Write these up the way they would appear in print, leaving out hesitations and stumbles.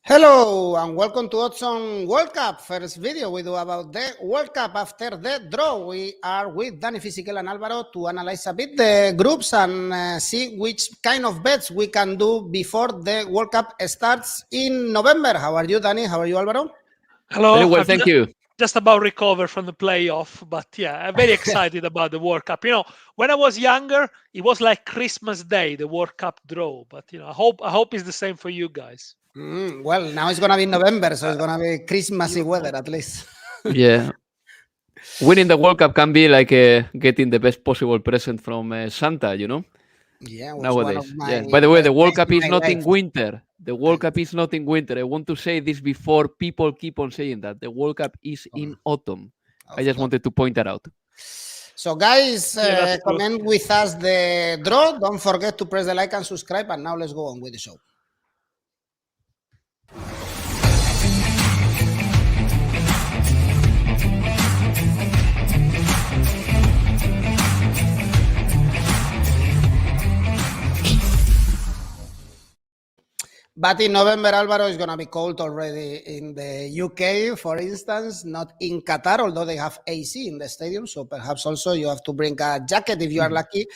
Hello and welcome to Odds on World Cup. First video we do about the World Cup after the draw. We are with Dani, Fisichella and Alvaro to analyze a bit the groups and see which kind of bets we can do before the World Cup starts in November. How are you, Dani? How are you, Alvaro? Hello. Very well, thank you. Just about recover from the playoff, but yeah, I'm very excited about the World Cup. You know, when I was younger, it was like Christmas Day, the World Cup draw. But you know, I hope it's the same for you guys. Well, now it's gonna be November, so it's gonna be Christmassy weather at least. Yeah. Winning the World Cup can be like getting the best possible present from Santa, you know? Yeah, Nowadays. Yeah. By the way, the World Cup is not in winter. The World Cup is not in winter. I want to say this before people keep on saying that. The World Cup is in autumn. I just wanted to point that out. So guys, comment with us the draw. Don't forget to press the like and subscribe. And now let's go on with the show. But in November, Alvaro, is going to be cold already in the UK, for instance, not in Qatar, although they have AC in the stadium. So perhaps also you have to bring a jacket if you are lucky.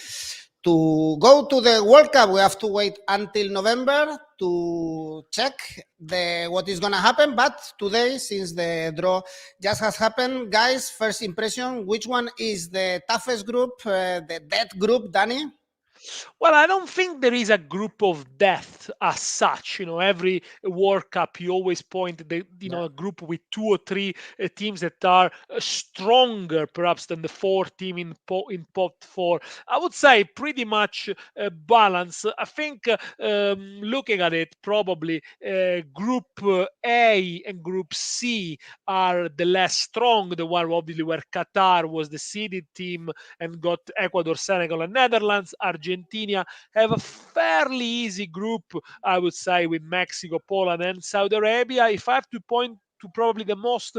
To go to the World Cup, we have to wait until November to check what is going to happen. But today, since the draw just has happened, guys, first impression, which one is the toughest group, the death group, Dani? Well, I don't think there is a group of death as such. You know, every World Cup, you always point the a group with two or three teams that are stronger, perhaps, than the four team in pot four. I would say pretty much balanced. I think looking at it, probably Group A and Group C are the less strong. The one obviously where Qatar was the seeded team and got Ecuador, Senegal, and Netherlands. Argentina have a fairly easy group, I would say, with Mexico, Poland, and Saudi Arabia. If I have to point to probably the most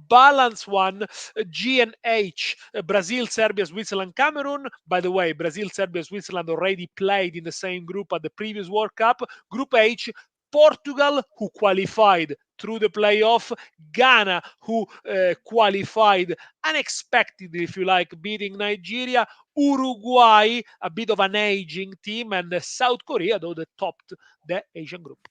balanced one, G and H, Brazil, Serbia, Switzerland, Cameroon. By the way, Brazil, Serbia, Switzerland already played in the same group at the previous World Cup. Group H, Portugal, who qualified through the playoff, Ghana, who qualified unexpectedly, if you like, beating Nigeria, Uruguay, a bit of an aging team, and South Korea, though they topped the Asian group.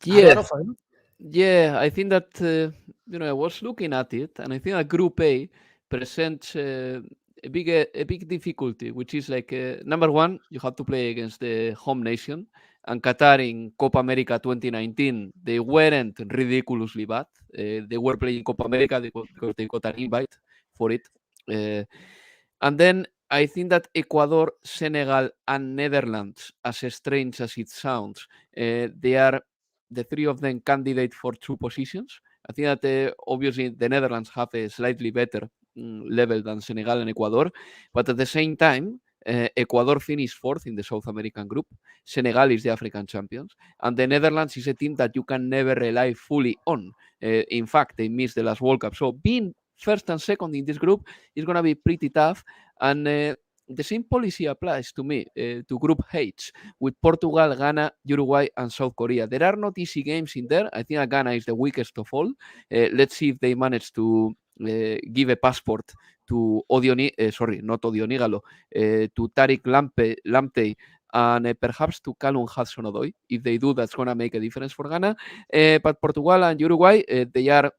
Yeah, I think that, I was looking at it, and I think that Group A presents a big difficulty, which is like, number one, you have to play against the home nation. And Qatar in Copa America 2019, they weren't ridiculously bad. They were playing Copa America because they got an invite for it. And then I think that Ecuador, Senegal, and Netherlands, as strange as it sounds, they are the three of them candidate for two positions. I think that obviously the Netherlands have a slightly better level than Senegal and Ecuador, but at the same time, Ecuador finished fourth in the South American group. Senegal is the African champions. And the Netherlands is a team that you can never rely fully on. In fact, they missed the last World Cup. So being first and second in this group is going to be pretty tough. And the same policy applies to me, to Group H, with Portugal, Ghana, Uruguay, and South Korea. There are not easy games in there. I think that Ghana is the weakest of all. Let's see if they manage to give a passport to to Tariq Lamptey and perhaps to Callum Hudson-Odoi. If they do, that's going to make a difference for Ghana. But Portugal and Uruguay, they are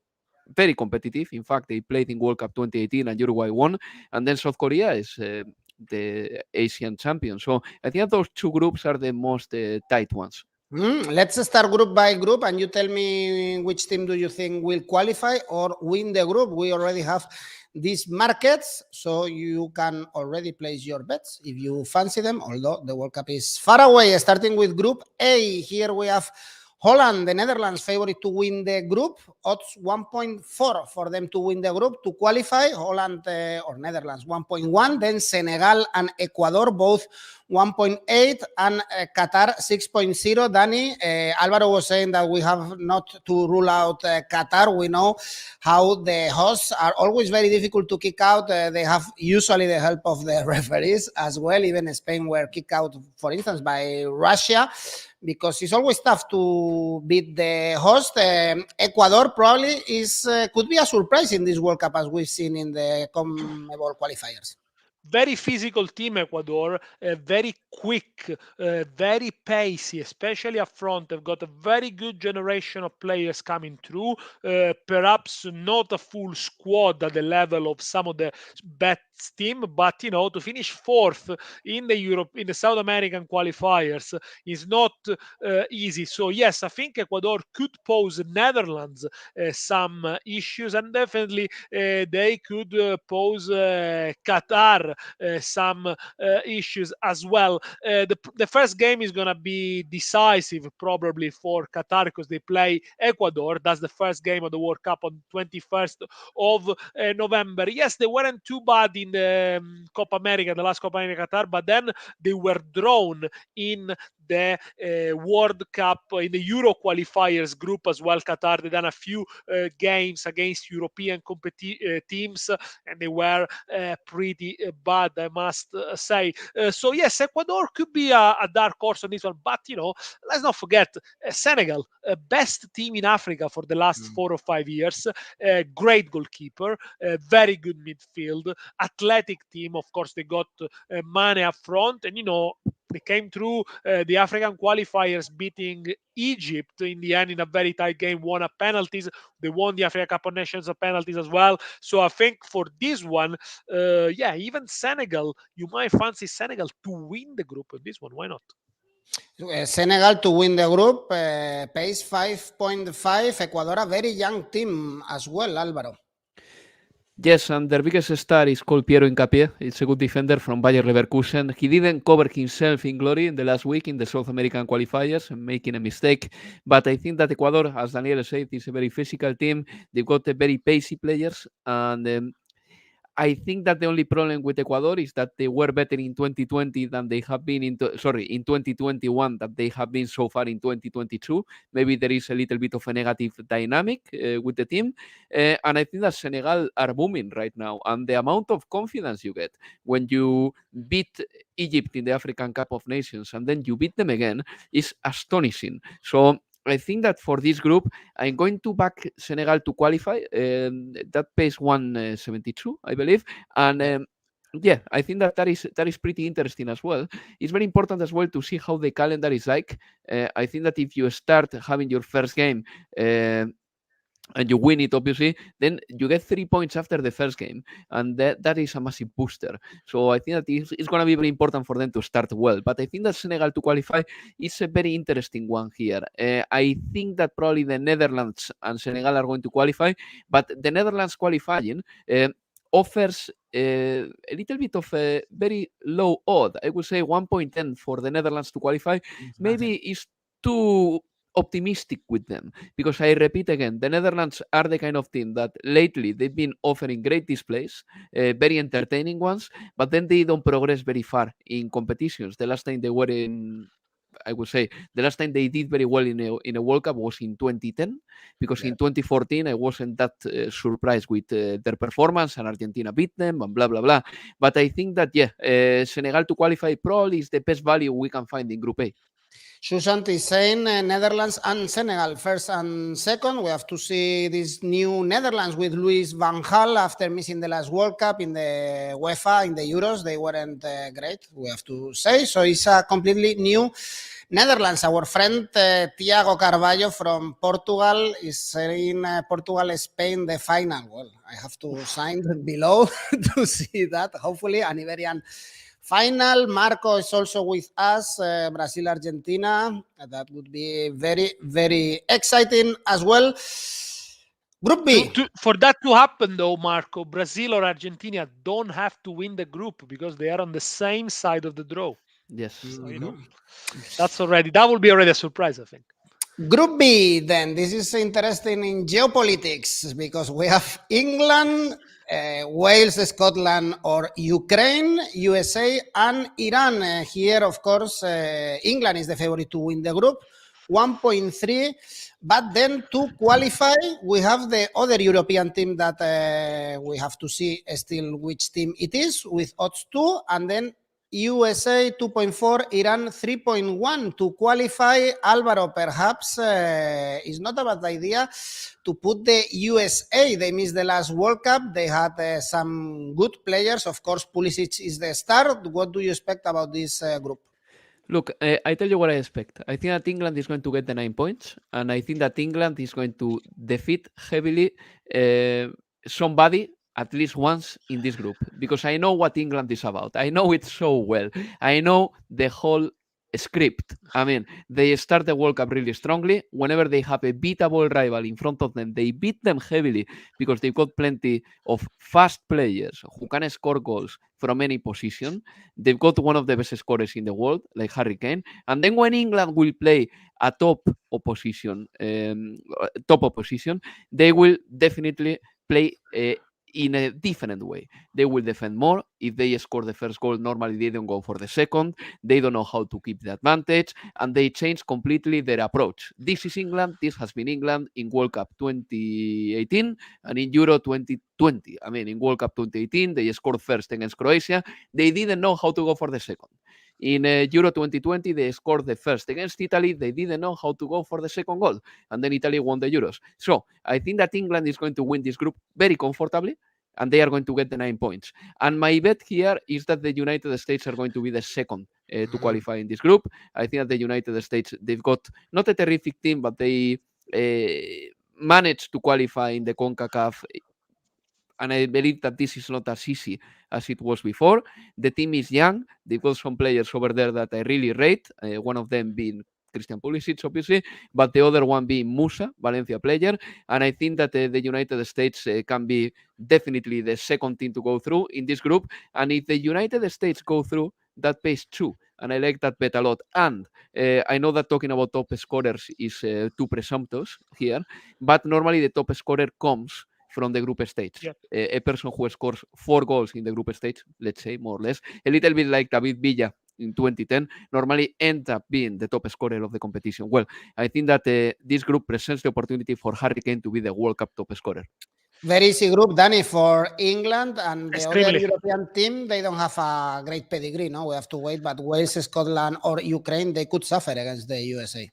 very competitive. In fact, they played in World Cup 2018 and Uruguay won. And then South Korea is the Asian champion. So I think those two groups are the most tight ones. Let's start group by group, and you tell me which team do you think will qualify or win the group. We already have these markets, so you can already place your bets if you fancy them, although the World Cup is far away. Starting with Group A, here we have Holland, the Netherlands, favorite to win the group. Odds 1.4 for them to win the group. To qualify, Holland or Netherlands 1.1. Then Senegal and Ecuador both 1.8 and Qatar 6.0. Dani, Alvaro was saying that we have not to rule out Qatar. We know how the hosts are always very difficult to kick out. They have usually the help of the referees as well. Even Spain were kicked out, for instance, by Russia. because it's always tough to beat the host. Ecuador probably could be a surprise in this World Cup, as we've seen in the CONMEBOL qualifiers. Very physical team, Ecuador, very quick, very pacey, especially up front. They've got a very good generation of players coming through, perhaps not a full squad at the level of some of the best team, but to finish fourth in the South American qualifiers is not easy. So yes, I think Ecuador could pose Netherlands some issues, and definitely they could pose Qatar some issues as well. The first game is going to be decisive probably for Qatar because they play Ecuador. That's the first game of the World Cup on 21st of November. Yes, they weren't too bad in the Copa America, the last Copa America Qatar, but then they were drawn in the World Cup, in the Euro qualifiers group as well. Qatar, they done a few games against European teams, and they were pretty bad, I must say. So yes, Ecuador could be a dark horse on this one, but let's not forget Senegal, best team in Africa for the last 4 or 5 years. Great goalkeeper, very good midfield, athletic team. Of course, they got Mane up front, and they came through the African qualifiers beating Egypt in the end in a very tight game, won at penalties. They won the Africa Cup of Nations at penalties as well. So I think for this one, even Senegal, you might fancy Senegal to win the group in this one. Why not? Senegal to win the group, pace 5.5. Ecuador, a very young team as well, Alvaro. Yes, and their biggest star is called Piero Hincapié. It's a good defender from Bayer Leverkusen. He didn't cover himself in glory in the last week in the South American qualifiers, making a mistake. But I think that Ecuador, as Daniele said, is a very physical team. They've got a very pacey players, and I think that the only problem with Ecuador is that they were better in 2020 than they have been in 2021 that they have been so far in 2022. Maybe there is a little bit of a negative dynamic with the team. And I think that Senegal are booming right now. And the amount of confidence you get when you beat Egypt in the African Cup of Nations and then you beat them again is astonishing. So I think that for this group, I'm going to back Senegal to qualify. That pays 172, I believe. And I think that is pretty interesting as well. It's very important as well to see how the calendar is like. I think that if you start having your first game and you win it, obviously, then you get 3 points after the first game, and that is a massive booster. So I think that it's going to be very important for them to start well. But I think that Senegal to qualify is a very interesting one here. I think that probably the Netherlands and Senegal are going to qualify, but the Netherlands qualifying offers a little bit of a very low odd. I would say 1.10 for the Netherlands to qualify. Maybe it's too optimistic with them, because I repeat again, the Netherlands are the kind of team that lately they've been offering great displays, very entertaining ones, but then they don't progress very far in competitions. The last time they were I would say the last time they did very well in a World Cup was in 2010, because in 2014 I wasn't that surprised with their performance, and Argentina beat them and blah blah blah. But I think that Senegal to qualify probably is the best value we can find in Group A. Sushant is saying Netherlands and Senegal first and second. We have to see this new Netherlands with Louis van Gaal after missing the last World Cup in the UEFA, in the Euros. They weren't great, we have to say. So it's a completely new Netherlands. Our friend Tiago Carvalho from Portugal is saying Portugal-Spain the final. Well, I have to sign below to see that. Hopefully an Iberian final. Marco is also with us, Brazil-Argentina. That would be very, very exciting as well. Group B. For that to happen, though, Marco, Brazil or Argentina don't have to win the group because they are on the same side of the draw. Yes. So, that will be already a surprise, I think. Group B, then. This is interesting in geopolitics because we have England, Wales, Scotland, or Ukraine, USA, and Iran. Here, of course, England is the favorite to win the group, 1.3. But then to qualify, we have the other European team that we have to see still which team it is with odds 2, and then USA 2.4, Iran 3.1 to qualify. Alvaro, perhaps it's not a bad idea to put the USA. They missed the last World Cup. They had some good players. Of course, Pulisic is the star. What do you expect about this group? Look, I tell you what I expect. I think that England is going to get the 9 points, and I think that England is going to defeat heavily somebody at least once in this group, because I know what England is about. I know it so well. I know the whole script. I mean, they start the World Cup really strongly. Whenever they have a beatable rival in front of them, they beat them heavily because they've got plenty of fast players who can score goals from any position. They've got one of the best scorers in the world, like Harry Kane. And then when England will play a top opposition, they will definitely play in a different way. They will defend more. If they score the first goal, normally they don't go for the second. They don't know how to keep the advantage, and they change completely their approach. This is England. This has been England in World Cup 2018 and in Euro 2020. I mean, in World Cup 2018, they scored first against Croatia. They didn't know how to go for the second. In Euro 2020, they scored the first against Italy. They didn't know how to go for the second goal, and then Italy won the Euros. So I think that England is going to win this group very comfortably, and they are going to get the 9 points. And my bet here is that the United States are going to be the second to qualify in this group. I think that the United States, they've got not a terrific team, but they managed to qualify in the CONCACAF. And I believe that this is not as easy as it was before. The team is young. They've got some players over there that I really rate, one of them being Christian Pulisic, obviously, but the other one being Musa, Valencia player. And I think that the United States can be definitely the second team to go through in this group. And if the United States go through, that pays 2. And I like that bet a lot. And I know that talking about top scorers is too presumptuous here, but normally the top scorer comes from the group stage. Yep. A person who scores 4 goals in the group stage, let's say, more or less, a little bit like David Villa in 2010, normally ends up being the top scorer of the competition. Well, I think that this group presents the opportunity for Harry Kane to be the World Cup top scorer. Very easy group, Dani, for England, and the Extremely. other European team, they don't have a great pedigree, no? We have to wait, but Wales, Scotland, or Ukraine, they could suffer against the USA.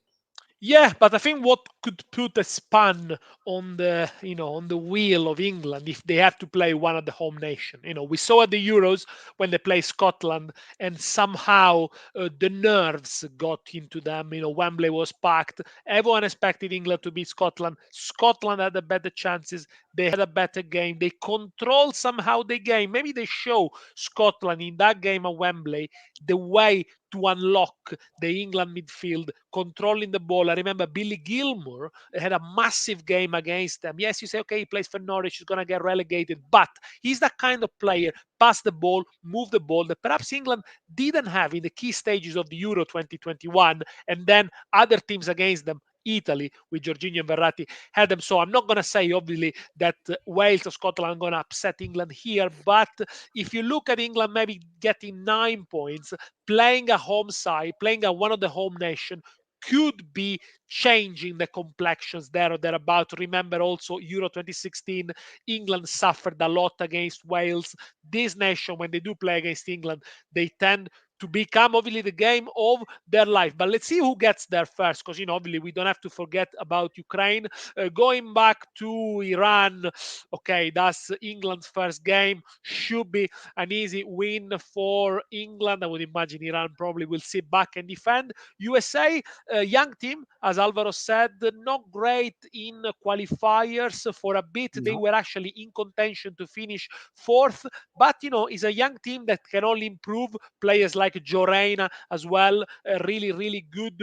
Yeah, but I think what could put a span on the on the wheel of England if they have to play one of the home nation. We saw at the Euros when they play Scotland, and somehow the nerves got into them. Wembley was packed. Everyone expected England to beat Scotland. Scotland had the better chances. They had a better game. They controlled somehow the game. Maybe they show Scotland in that game at Wembley the way to unlock the England midfield, controlling the ball. I remember Billy Gilmour had a massive game against them. Yes, you say, okay, he plays for Norwich, he's going to get relegated, but he's that kind of player, pass the ball, move the ball, that perhaps England didn't have in the key stages of the Euro 2021, and then other teams against them, Italy with Jorginho and Verratti, had them. So I'm not going to say obviously that Wales or Scotland are going to upset England here, but if you look at England maybe getting 9 points, playing a home side, playing at one of the home nation, could be changing the complexions there or thereabout. Remember also Euro 2016, England suffered a lot against Wales. This nation, when they do play against England, they tend to become obviously the game of their life. But let's see who gets there first, because obviously we don't have to forget about Ukraine. Going back to Iran, okay, that's England's first game. Should be an easy win for England. I would imagine Iran probably will sit back and defend. USA, young team, as Alvaro said, not great in qualifiers. For a bit, they were actually in contention to finish 4th, but it's a young team that can only improve. Players like Joe Reyna as well, a really, really good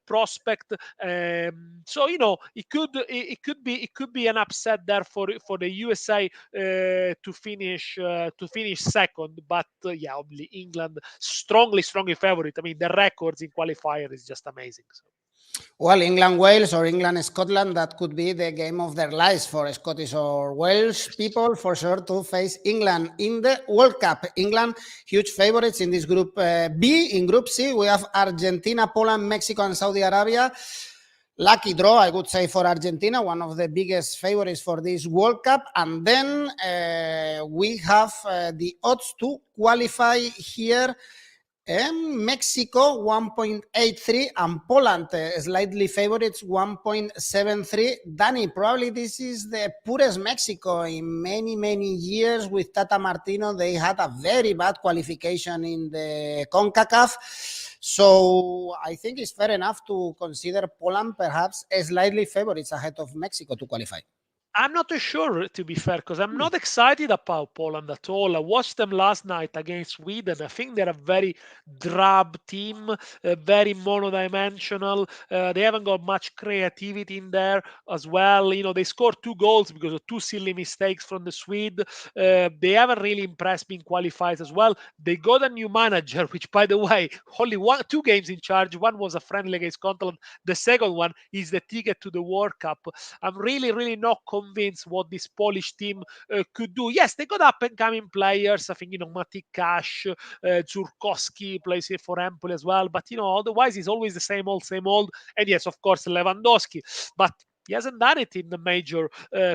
prospect. So it could be an upset there for the USA to finish second. But yeah, obviously England strongly favorite. I mean, the records in qualifier is just amazing. So. Well, England-Wales or England-Scotland, that could be the game of their lives for Scottish or Welsh people, for sure, to face England in the World Cup. England, huge favorites in this Group B. In Group C, we have Argentina, Poland, Mexico, and Saudi Arabia. lucky draw, I would say, for Argentina, one of the biggest favorites for this World Cup. And then we have the odds to qualify here. Mexico 1.83 and Poland slightly favorites 1.73. Dani, probably this is the poorest Mexico in many years. With Tata Martino, they had a very bad qualification in the CONCACAF. So I think it's fair enough to consider Poland perhaps slightly favorites ahead of Mexico to qualify. I'm not too sure, to be fair, because I'm not excited about Poland at all. I watched them last night against Sweden. I think they're a very drab team, very monodimensional. They haven't got much creativity in there as well. They scored 2 goals because of 2 silly mistakes from the Swede. They haven't really impressed me in qualifiers as well. They got a new manager, which, by the way, only 2 games in charge. One was a friendly against Scotland. The second one is the ticket to the World Cup. I'm really not convinced what this Polish team could do. Yes, they got up-and-coming players. I think, Matic Cash, Zurkowski plays here for Empoli as well. But, otherwise, it's always the same old. And yes, of course, Lewandowski. But he hasn't done it in the major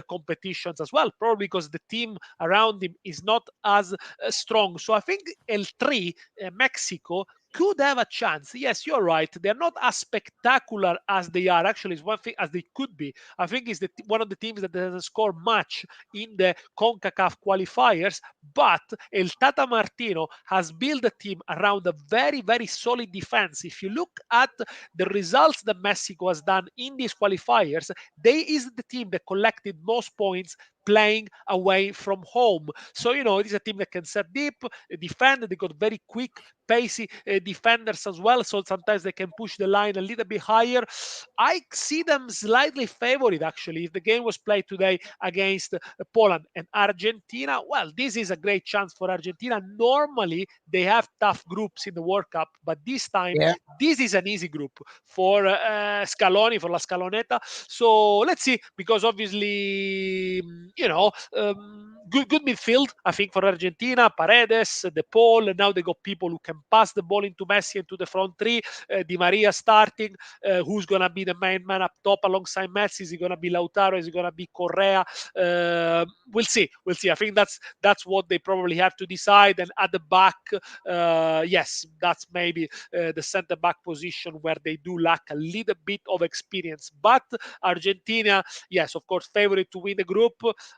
competitions as well, probably because the team around him is not as strong. So I think El3, Mexico, could have a chance. Yes, you're right. They're not as spectacular as they are. Actually, it's one thing as they could be. I think it's one of the teams that doesn't score much in the CONCACAF qualifiers, but El Tata Martino has built a team around a very solid defense. If you look at the results that Mexico has done in these qualifiers, they is the team that collected most points playing away from home. So, it is a team that can set deep, defend. They got very quick, pacey defenders as well. So sometimes they can push the line a little bit higher. I see them slightly favored, actually, if the game was played today against Poland and Argentina. Well, this is a great chance for Argentina. Normally, they have tough groups in the World Cup, but this time, this is an easy group for Scaloni, for La Scaloneta. So let's see, because obviously, good midfield, I think, for Argentina. Paredes, De Paul, and now they got people who can pass the ball into Messi and to the front three. Di Maria starting. Who's going to be the main man up top alongside Messi? Is it going to be Lautaro? Is it going to be Correa? We'll see. I think that's what they probably have to decide. And at the back, yes, that's maybe the center back position where they do lack a little bit of experience. But Argentina, yes, of course, favorite to win the group.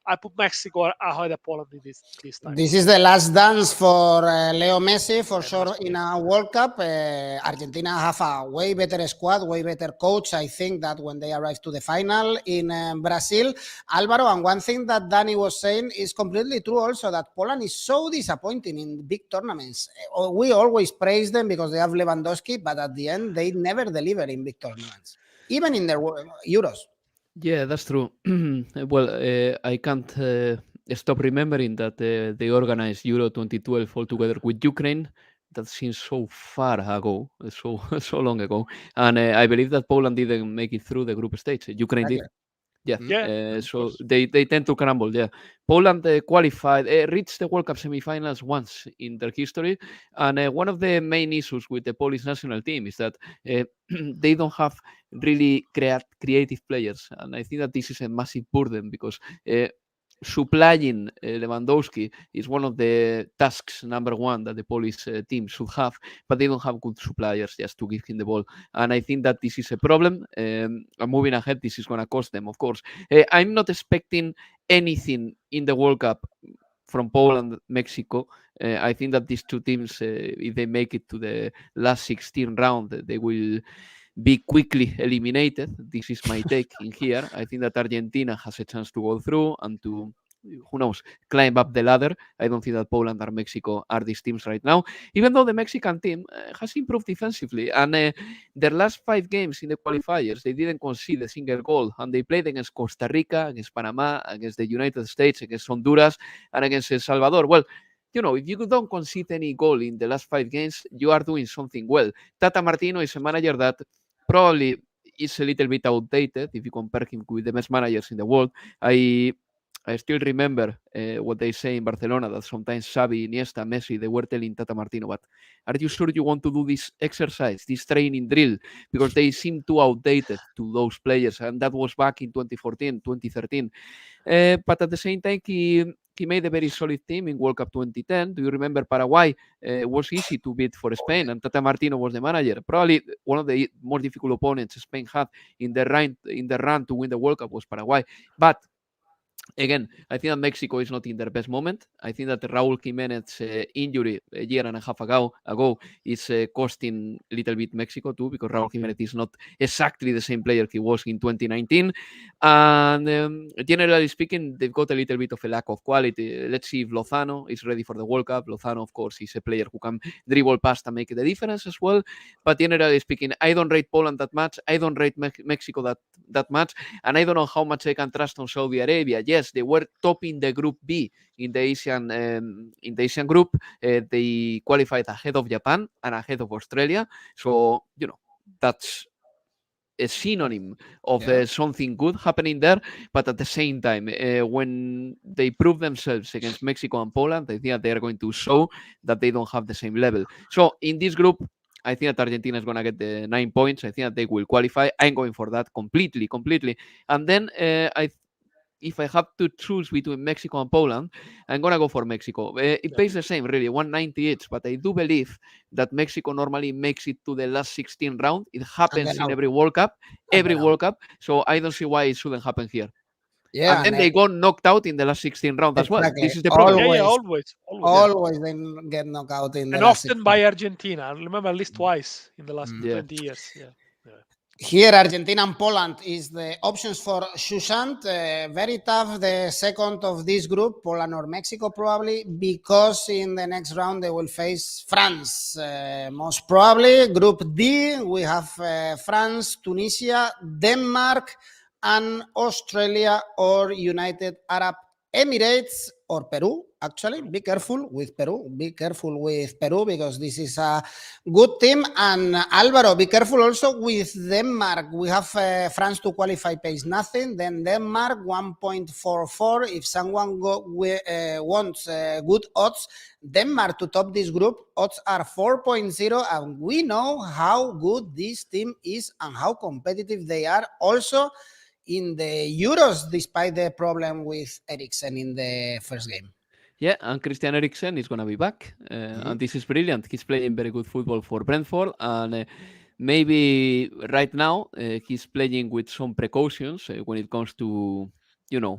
I put Mexico ahead of Poland in this time. This is the last dance for Leo Messi, for sure, in a World Cup. Argentina have a way better squad, way better coach, I think, that when they arrive to the final in Brazil. Alvaro, and one thing that Dani was saying is completely true also, that Poland is so disappointing in big tournaments. We always praise them because they have Lewandowski, but at the end, they never deliver in big tournaments, even in their Euros. Yeah, that's true. Well, I can't stop remembering that they organized Euro 2012 all together with Ukraine. That seems so far ago, so long ago. And I believe that Poland didn't make it through the group stage. Ukraine did. Yeah. So they tend to crumble. Yeah. Poland qualified, reached the World Cup semifinals once in their history. And one of the main issues with the Polish national team is that they don't have really creative players. And I think that this is a massive burden because supplying Lewandowski is one of the tasks, number one, that the Polish team should have, but they don't have good suppliers just to give him the ball. And I think that this is a problem. And moving ahead, this is going to cost them, of course. I'm not expecting anything in the World Cup from Poland, Mexico. I think that these two teams, if they make it to the last 16 round, they will be quickly eliminated. This is my take in here. I think that Argentina has a chance to go through and to, who knows, climb up the ladder. I don't think that Poland or Mexico are these teams right now, even though the Mexican team has improved defensively. And their last 5 games in the qualifiers, they didn't concede a single goal. And they played against Costa Rica, against Panama, against the United States, against Honduras, and against El Salvador. Well, if you don't concede any goal in the last 5 games, you are doing something well. Tata Martino is a manager that probably is a little bit outdated if you compare him with the best managers in the world. I I still remember what they say in Barcelona, that sometimes Xavi, Iniesta, Messi, they were telling Tata Martino, but are you sure you want to do this exercise, this training drill? Because they seem too outdated to those players, and that was back in 2014, 2013. But at the same time, he made a very solid team in World Cup 2010. Do you remember Paraguay? It was easy to beat for Spain, and Tata Martino was the manager. Probably one of the more difficult opponents Spain had in the run to win the World Cup was Paraguay. But again, I think that Mexico is not in their best moment. I think that Raúl Jiménez's injury a year and a half ago is costing a little bit Mexico too, because Raúl Jiménez is not exactly the same player he was in 2019. And generally speaking, they've got a little bit of a lack of quality. Let's see if Lozano is ready for the World Cup. Lozano, of course, is a player who can dribble past and make the difference as well. But generally speaking, I don't rate Poland that much. I don't rate Mexico that much. And I don't know how much I can trust on Saudi Arabia. Yes, they were top in the Group B in the Asian group. They qualified ahead of Japan and ahead of Australia. So, that's a synonym of something good happening there. But at the same time, when they prove themselves against Mexico and Poland, I think that they are going to show that they don't have the same level. So in this group, I think that Argentina is going to get the 9 points. I think that they will qualify. I'm going for that completely. And then if I have to choose between Mexico and Poland, I'm going to go for Mexico. It pays the same, really, 190 each, but I do believe that Mexico normally makes it to the last 16 round. It happens in every World Cup, so I don't see why it shouldn't happen here. Yeah, and then they got knocked out in the last 16 round as well. This is the problem. Always they get knocked out in the and last often 16. by Argentina. I remember at least twice in the last 20 years. Here, Argentina and Poland is the options for Sushant. Very tough, the second of this group, Poland or Mexico probably, because in the next round they will face France. Most probably, Group D, we have France, Tunisia, Denmark, and Australia or United Arab Emirates or Peru. Actually, be careful with Peru. Be careful with Peru because this is a good team. And Alvaro, be careful also with Denmark. We have France to qualify pays nothing. Then Denmark 1.44. If someone wants good odds, Denmark to top this group, odds are 4.0. And we know how good this team is and how competitive they are also in the Euros, despite the problem with Eriksen in the first game. Yeah, and Christian Eriksen is going to be back. And this is brilliant. He's playing very good football for Brentford. And maybe right now he's playing with some precautions when it comes to,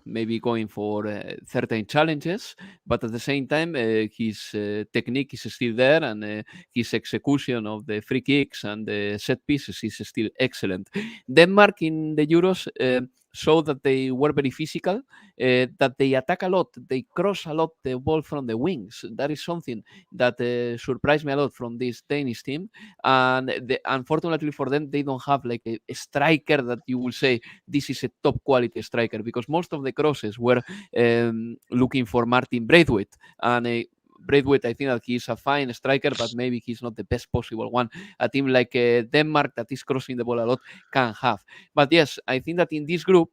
maybe going for certain challenges. But at the same time, his technique is still there, and his execution of the free kicks and the set pieces is still excellent. Denmark in the Euros showed that they were very physical, that they attack a lot, they cross a lot the ball from the wings. That is something that surprised me a lot from this Danish team. And unfortunately for them, they don't have like a striker that you will say this is a top quality striker, because most of the crosses were looking for Martin Braithwaite. And Braithwaite, I think that he's a fine striker, but maybe he's not the best possible one a team like Denmark that is crossing the ball a lot can have. But yes, I think that in this group,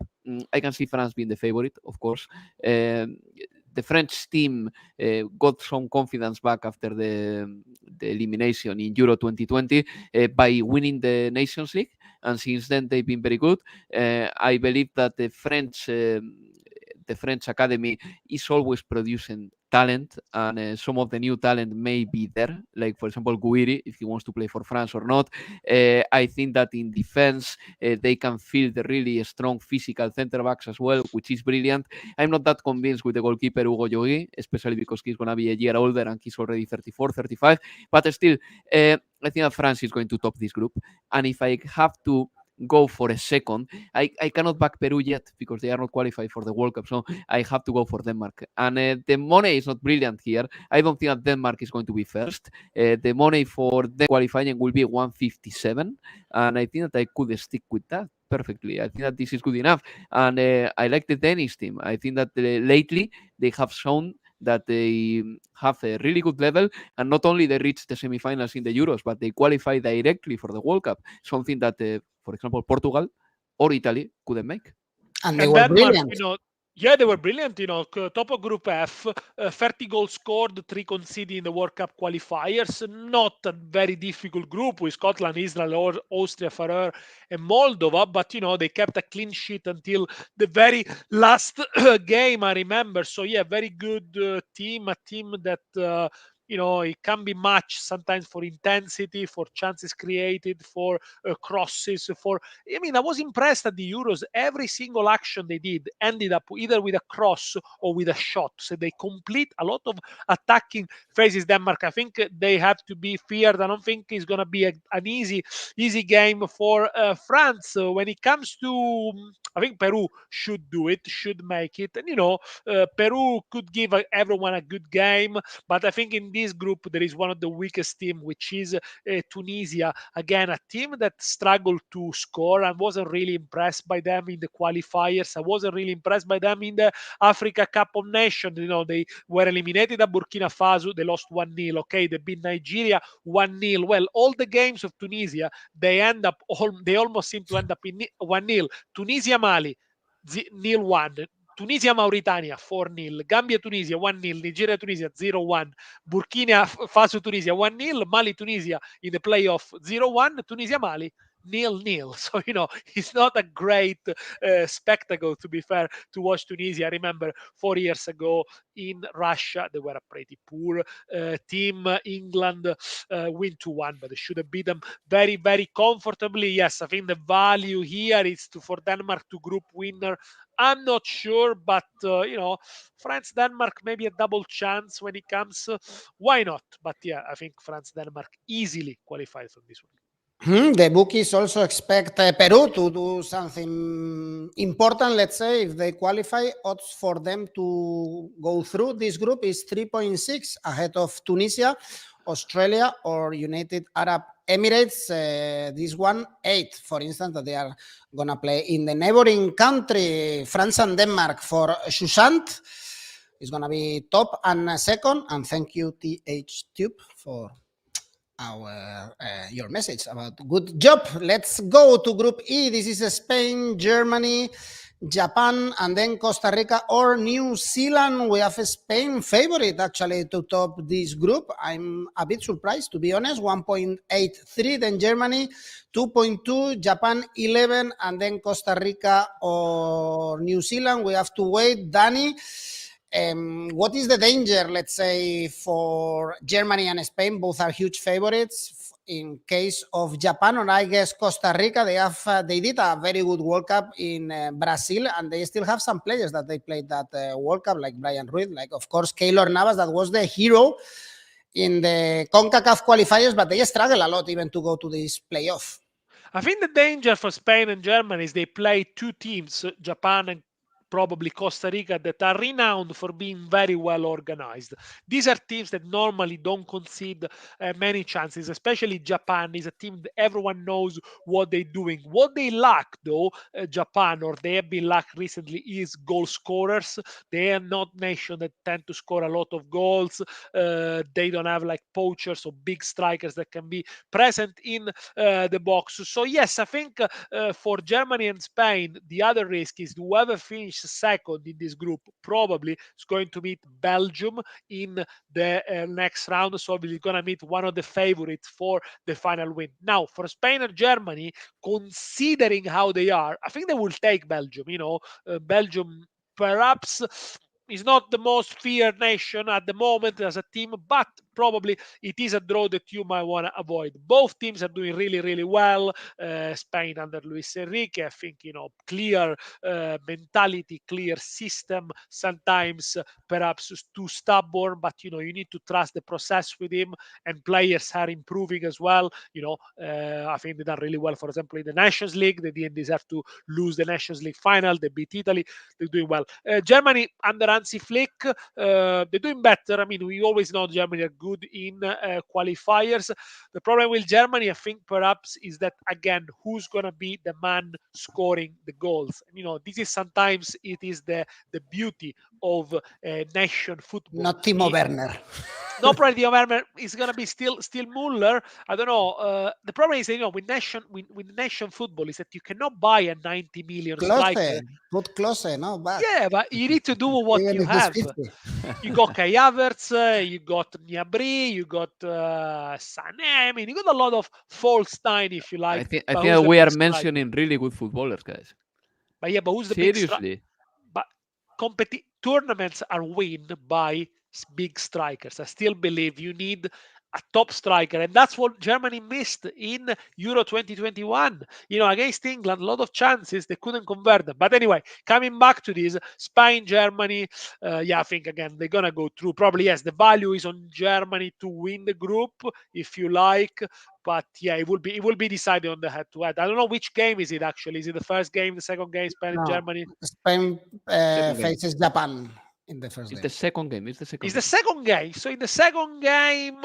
I can see France being the favorite, of course. The French team got some confidence back after the elimination in Euro 2020 by winning the Nations League, and since then they've been very good. I believe that the French academy is always producing talent, and some of the new talent may be there, like for example Guiri, if he wants to play for France or not. I think that in defense they can field the really strong physical center backs as well, which is brilliant. I'm not that convinced with the goalkeeper Hugo Lloris, especially because he's going to be a year older and he's already 34, 35, but still I think that France is going to top this group. And if I have to go for a second, I cannot back Peru yet because they are not qualified for the World Cup, so I have to go for Denmark. And the money is not brilliant here. I don't think that Denmark is going to be first. The money for the qualifying will be 157, and I think that I could stick with that perfectly. I think that this is good enough, and I like the Danish team. I think that lately they have shown that they have a really good level, and not only they reach the semifinals in the Euros, but they qualify directly for the World Cup, something that, for example, Portugal or Italy couldn't make. And they were Denmark, brilliant. Yeah, they were brilliant. Top of Group F, 30 goals scored, 3 conceded in the World Cup qualifiers. Not a very difficult group with Scotland, Israel, Austria, Faroe, and Moldova. But they kept a clean sheet until the very last game. I remember. So yeah, very good team. A team that. It can be matched sometimes for intensity, for chances created, for crosses, I was impressed at the Euros. Every single action they did ended up either with a cross or with a shot. So they complete a lot of attacking phases. Denmark, I think they have to be feared. I don't think it's going to be an easy game for France. So when it comes to, I think Peru should do it, should make it. And, Peru could give everyone a good game. But I think in this group, there is one of the weakest team, which is Tunisia. Again, a team that struggled to score. I wasn't really impressed by them in the qualifiers. I wasn't really impressed by them in the Africa Cup of Nations. They were eliminated at Burkina Faso. They lost 1-0. Okay, they beat Nigeria 1-0. Well, all the games of Tunisia, they almost seem to end up in 1-0. Tunisia, Mali, 0-1. Tunisia, Mauritania 4-0, Gambia, Tunisia 1-0, Nigeria, Tunisia 0-1, Burkina Faso, Tunisia 1-0, Mali, Tunisia in the playoff 0-1, Tunisia, Mali 0-0. So it's not a great spectacle, to be fair, to watch Tunisia. I remember 4 years ago in Russia they were a pretty poor team. England win 2-1, but they should have beat them very, very comfortably. Yes, I think the value here is for Denmark to group winner. I'm not sure, but France Denmark maybe a double chance when it comes. Why not? But yeah, I think France Denmark easily qualifies from this one. The bookies also expect Peru to do something important. Let's say if they qualify, odds for them to go through this group is 3.6 ahead of Tunisia, Australia, or United Arab Emirates. This one 8, for instance, that they are gonna play in the neighboring country, France and Denmark. For Shusant, it's gonna be top and second. And thank you, TH Tube, for your message about good job. Let's go to Group E. This is Spain, Germany, Japan, and then Costa Rica or New Zealand. We have a Spain favorite actually to top this group. I'm a bit surprised, to be honest. 1.83, then Germany 2.2, Japan 11, and then Costa Rica or New Zealand. We have to wait. Dani, what is the danger, let's say, for Germany and Spain? Both are huge favorites. In case of Japan, or I guess Costa Rica, they did a very good World Cup in Brazil, and they still have some players that they played that World Cup, like Brian Ruiz, like of course Keylor Navas, that was the hero in the CONCACAF qualifiers, but they struggle a lot even to go to this playoff. I think the danger for Spain and Germany is they play two teams, Japan and probably Costa Rica, that are renowned for being very well organized. These are teams that normally don't concede many chances, especially Japan is a team that everyone knows what they're doing. What they lack, though, Japan, or they have been lack recently, is goal scorers. They are not nation that tend to score a lot of goals. They don't have like poachers or big strikers that can be present in the box. So yes, I think for Germany and Spain, the other risk is whoever finishes second in this group probably is going to meet Belgium in the next round. So we're going to meet one of the favorites for the final win. Now, for Spain or Germany, considering how they are, I think they will take Belgium. Belgium perhaps is not the most feared nation at the moment as a team, but probably it is a draw that you might want to avoid. Both teams are doing really, really well. Spain under Luis Enrique, I think, clear mentality, clear system, sometimes perhaps too stubborn, but, you need to trust the process with him, and players are improving as well. I think they done really well, for example, in the Nations League. They didn't deserve to lose the Nations League final. They beat Italy. They're doing well. Germany under Hansi Flick, they're doing better. I mean, we always know Germany are good in qualifiers. The problem with Germany, I think, perhaps, is that, again, who's going to be the man scoring the goals? And, this is sometimes it is the beauty of nation football. Not Timo Werner. No probability of error is gonna be still Muller. I don't know. The problem is, with nation football is that you cannot buy a 90 million striker. Put Klose, no, back. Yeah, but you need to do what Even you if he's have. 50. You got Kai Havertz, you got Gnabry, you got Sané. I mean, you got a lot of false nine, if you like. I but think who's the we big are striker? mentioning really good footballers, guys. But yeah, but who's the big striker? Seriously. But tournaments are won by big strikers. I still believe you need a top striker, and that's what Germany missed in Euro 2021. Against England, a lot of chances, they couldn't convert them. But anyway, coming back to this, Spain, Germany, I think again they're gonna go through. Probably yes, the value is on Germany to win the group, if you like. But yeah, it will be decided on the head-to-head. I don't know which game is it actually. Is it the first game, the second game, Spain and Germany? Spain faces Japan in the first It's game. the second game. It's the second. It's the second game. So in the second game,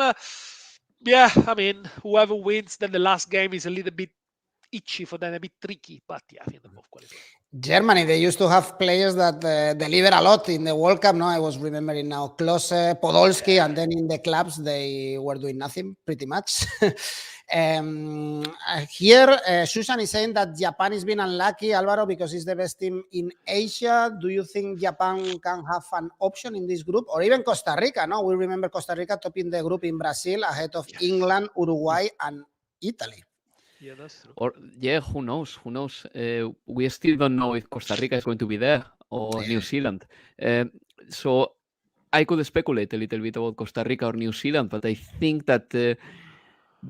yeah, I mean, whoever wins, then the last game is a little bit itchy for them, a bit tricky. But yeah, I think they both qualify. Germany, they used to have players that deliver a lot in the World Cup. No, I was remembering now Klose, Podolski, and then in the clubs they were doing nothing pretty much. Here, Susan is saying that Japan is being unlucky, Alvaro, because it's the best team in Asia. Do you think Japan can have an option in this group, or even Costa Rica? No, we remember Costa Rica topping the group in Brazil ahead of England, Uruguay, and Italy. Yeah, that's true. Or who knows? Who knows? We still don't know if Costa Rica is going to be there or New Zealand. So I could speculate a little bit about Costa Rica or New Zealand, but I think that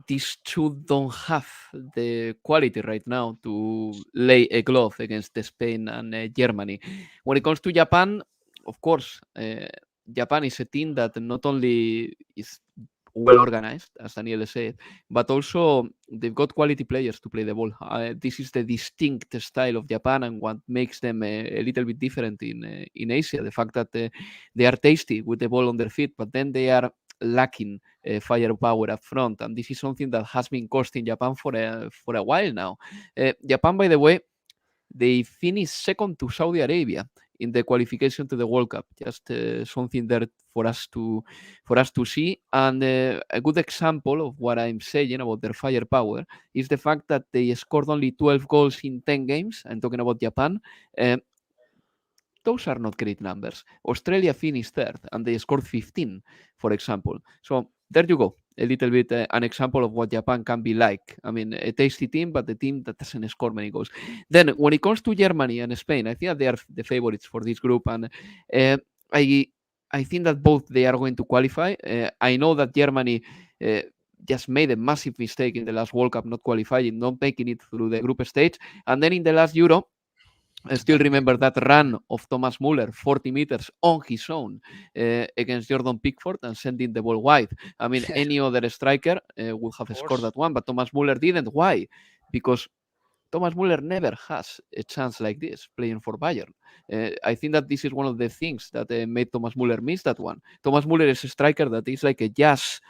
these two don't have the quality right now to lay a glove against Spain and Germany. When it comes to Japan, of course, Japan is a team that not only is well organized, as Daniele said, but also they've got quality players to play the ball. This is the distinct style of Japan and what makes them a little bit different in Asia. The fact that they are tasty with the ball on their feet, but then they are lacking firepower up front, and this is something that has been costing Japan for a while now. Japan, by the way, they finished second to Saudi Arabia in the qualification to the World Cup. Just something there for us to see. And a good example of what I'm saying about their firepower is the fact that they scored only 12 goals in 10 games. I'm talking about Japan. Those are not great numbers. Australia finished third and they scored 15, for example. So there you go. A little bit an example of what Japan can be like. I mean, a tasty team, but a team that doesn't score many goals. Then when it comes to Germany and Spain, I think that they are the favorites for this group. And I think that both they are going to qualify. I know that Germany just made a massive mistake in the last World Cup, not qualifying, not making it through the group stage. And then in the last Euro, I still remember that run of Thomas Muller, 40 meters on his own against Jordan Pickford and sending the ball wide. I mean, any other striker would have scored that one, but Thomas Muller didn't. Why? Because Thomas Muller never has a chance like this playing for Bayern. I think that this is one of the things that made Thomas Muller miss that one. Thomas Muller is a striker that is like a jazz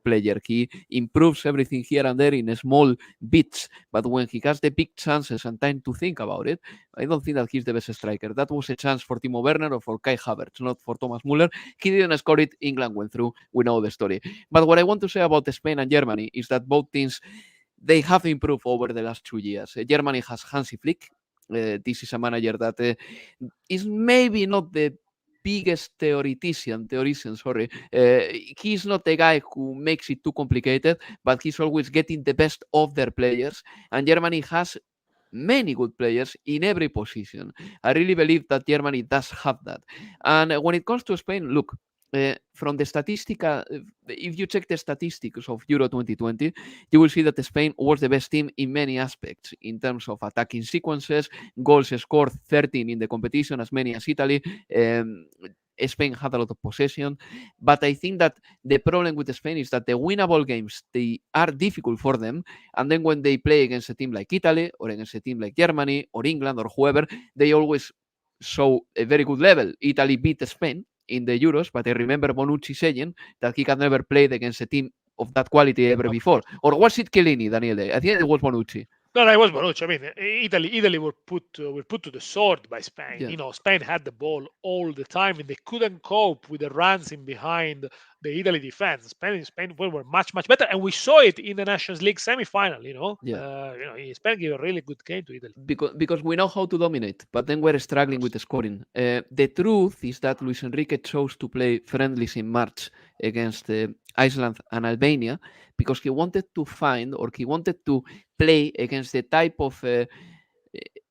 player. He improves everything here and there in small bits, but when he has the big chances and time to think about it, I don't think that he's the best striker. That was a chance for Timo Werner or for Kai Havertz, not for Thomas Muller. He didn't score it. England went through. We know the story. But what I want to say about Spain and Germany is that both teams, they have improved over the last 2 years. Germany has Hansi Flick. This is a manager that is maybe not the biggest theorician. He's not the guy who makes it too complicated, but he's always getting the best of their players. And Germany has many good players in every position. I really believe that Germany does have that. And when it comes to Spain, look, from the statistical, if you check the statistics of Euro 2020, you will see that Spain was the best team in many aspects in terms of attacking sequences, goals scored 13 in the competition, as many as Italy. Spain had a lot of possession, but I think that the problem with Spain is that the winnable games, they are difficult for them, and then when they play against a team like Italy or against a team like Germany or England or whoever, they always show a very good level. Italy beat Spain in the Euros, but I remember Bonucci saying that he had never played against a team of that quality ever before. Or was it Chiellini, Daniele? I think it was Bonucci. No, it was Bonucci. I mean, Italy were put to the sword by Spain. Yeah. Spain had the ball all the time, and they couldn't cope with the runs in behind the Italy defense. Spain were much better, and we saw it in the Nations League semi-final. Spain gave a really good game to Italy. Because we know how to dominate, but then we're struggling with the scoring. The truth is that Luis Enrique chose to play friendlies in March against Iceland and Albania because he wanted to find, or he wanted to play against the type of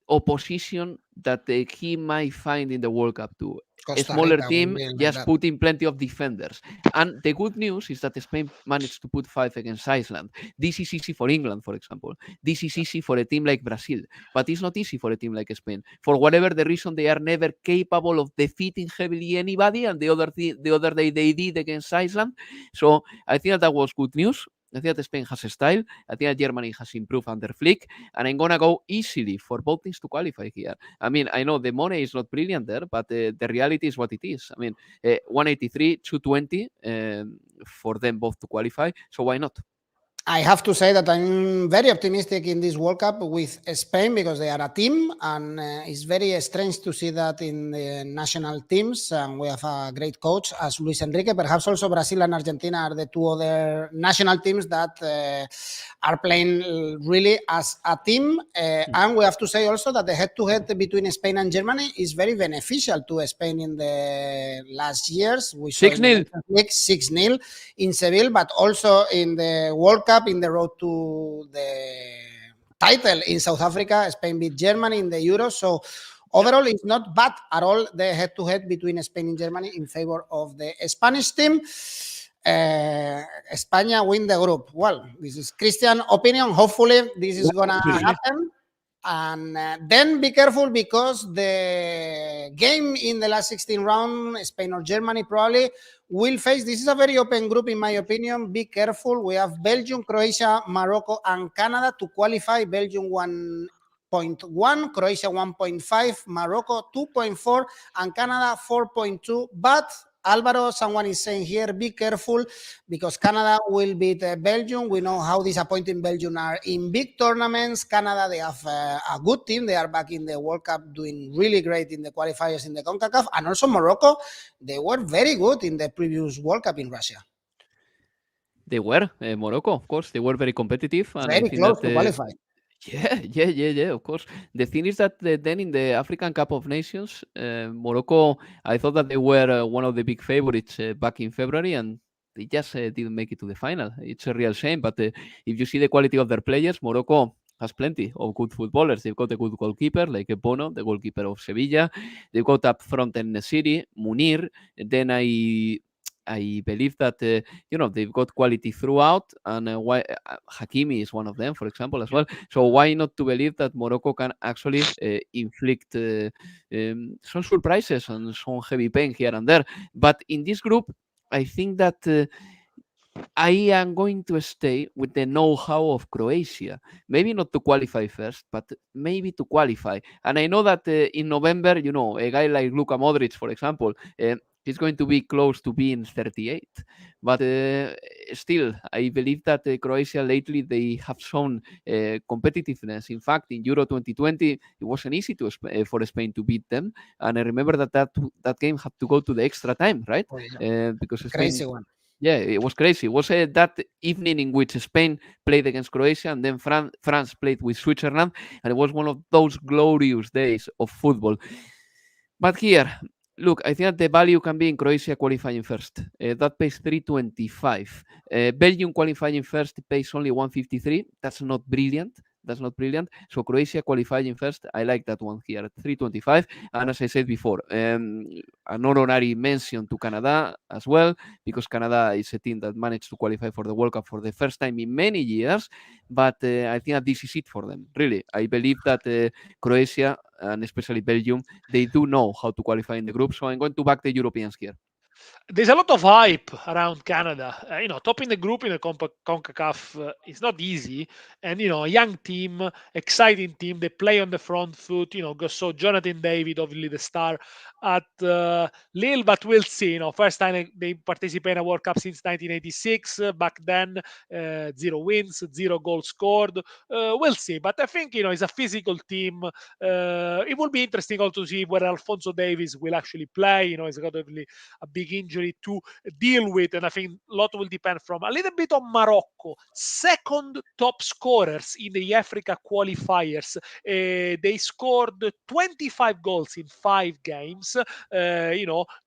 opposition that he might find in the World Cup too. A Costa smaller Rica team would be like just that. put in plenty of defenders. And the good news is that Spain managed to put 5 against Iceland. This is easy for England, for example. This is easy for a team like Brazil, but it's not easy for a team like Spain. For whatever the reason, they are never capable of defeating heavily anybody, and the other day they did against Iceland. So I think that was good news. I think that Spain has a style. I think that Germany has improved under Flick, and I'm gonna go easily for both teams to qualify here. I mean, I know the money is not brilliant there, but the reality is what it is. I mean, 183, 220 for them both to qualify. So why not? I have to say that I'm very optimistic in this World Cup with Spain because they are a team, and it's very strange to see that in the national teams. And we have a great coach as Luis Enrique. Perhaps also Brazil and Argentina are the two other national teams that are playing really as a team. And we have to say also that the head-to-head between Spain and Germany is very beneficial to Spain in the last years. We saw 6-0. 6-0 in Seville, but also in the World Cup in the road to the title in South Africa. Spain beat Germany in the Euros. So overall, it's not bad at all, the head-to-head between Spain and Germany in favor of the Spanish team. España win the group. Well, this is Christian opinion. Hopefully, this is gonna happen. And then be careful because the game in the last 16 round, Spain or Germany probably will face. This is a very open group, in my opinion. Be careful. We have Belgium, Croatia, Morocco, and Canada to qualify. Belgium 1.1, Croatia 1.5, Morocco 2.4, and Canada 4.2. But Alvaro, someone is saying here, be careful because Canada will beat Belgium. We know how disappointing Belgium are in big tournaments. Canada, they have a good team. They are back in the World Cup doing really great in the qualifiers in the CONCACAF. And also Morocco, they were very good in the previous World Cup in Russia. They were, Morocco, of course. They were very competitive. And very I think close that, to qualify. Yeah, of course. The thing is that then in the African Cup of Nations, Morocco, I thought that they were one of the big favorites back in February, and they just didn't make it to the final. It's a real shame, but if you see the quality of their players, Morocco has plenty of good footballers. They've got a good goalkeeper, like Bono, the goalkeeper of Sevilla. They've got up front in City, Munir. Then I believe that they've got quality throughout, and Hakimi is one of them, for example, as well. So why not to believe that Morocco can actually inflict some surprises and some heavy pain here and there? But in this group, I think that I am going to stay with the know-how of Croatia. Maybe not to qualify first, but maybe to qualify. And I know that in November, a guy like Luka Modric, for example, he's going to be close to being 38. But still, I believe that Croatia lately, they have shown competitiveness. In fact, in Euro 2020, it wasn't easy for Spain to beat them. And I remember that game had to go to the extra time, right? Oh, yeah. Because Spain... Crazy one. Yeah, it was crazy. It was that evening in which Spain played against Croatia, and then France played with Switzerland, and it was one of those glorious days of football. But here, look, I think that the value can be in Croatia qualifying first. That pays 325. Belgium qualifying first pays only 153. That's not brilliant. So Croatia qualifying first, I like that one here at 325. And as I said before, an honorary mention to Canada as well, because Canada is a team that managed to qualify for the World Cup for the first time in many years. But I think that this is it for them. Really, I believe that Croatia and especially Belgium, they do know how to qualify in the group. So I'm going to back the Europeans here. There's a lot of hype around Canada. Topping the group in the CONCACAF is not easy. And, a young team, exciting team. They play on the front foot. So Jonathan David, obviously the star at Lille, but we'll see. First time they participate in a World Cup since 1986. Back then, 0 wins, 0 goals scored. We'll see. But I think, it's a physical team. It will be interesting also to see where Alphonso Davies will actually play. He's got a big big injury to deal with, and I think a lot will depend from a little bit on Morocco, second top scorers in the Africa qualifiers. They scored 25 goals in 5 games.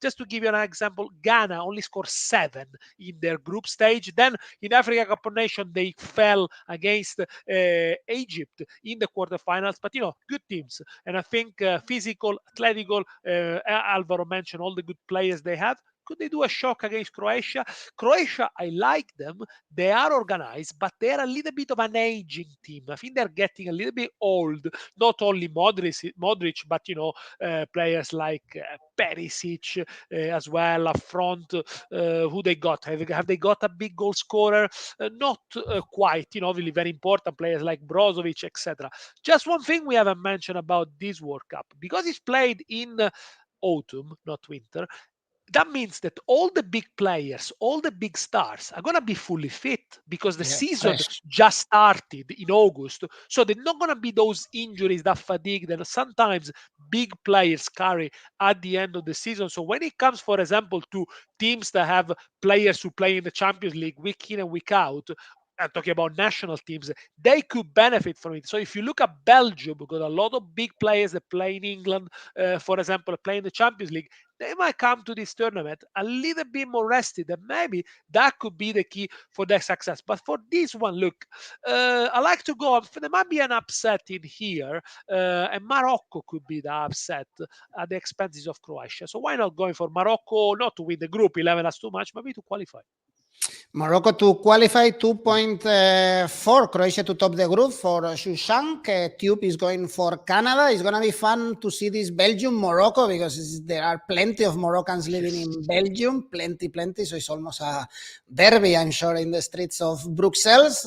Just to give you an example, Ghana only scored 7 in their group stage. Then in Africa Cup of Nations, they fell against Egypt in the quarterfinals. But good teams, and I think physical, athletical. Alvaro mentioned all the good players they have. Could they do a shock against Croatia? Croatia, I like them. They are organized, but they are a little bit of an aging team. I think they're getting a little bit old. Not only Modric, but players like Perisic as well up front. Who they got? Have they got a big goal scorer? Not quite. Really very important players like Brozovic, etc. Just one thing we haven't mentioned about this World Cup, because it's played in autumn, not winter. That means that all the big players, all the big stars are going to be fully fit, because the season fresh. just started in August. So they're not going to be those injuries, that fatigue that sometimes big players carry at the end of the season. So when it comes, for example, to teams that have players who play in the Champions League week in and week out, I'm talking about national teams, they could benefit from it. So if you look at Belgium, we've got a lot of big players that play in England, for example, play in the Champions League. They might come to this tournament a little bit more rested, and maybe that could be the key for their success. But for this one, look, I like to go. There might be an upset in here, and Morocco could be the upset at the expenses of Croatia. So why not going for Morocco, not to win the group, 11 us too much, maybe to qualify. Morocco to qualify, 2.4. Croatia to top the group for Shushank. Tube is going for Canada. It's going to be fun to see this Belgium-Morocco, because there are plenty of Moroccans living in Belgium. Plenty. So it's almost a derby, I'm sure, in the streets of Brussels.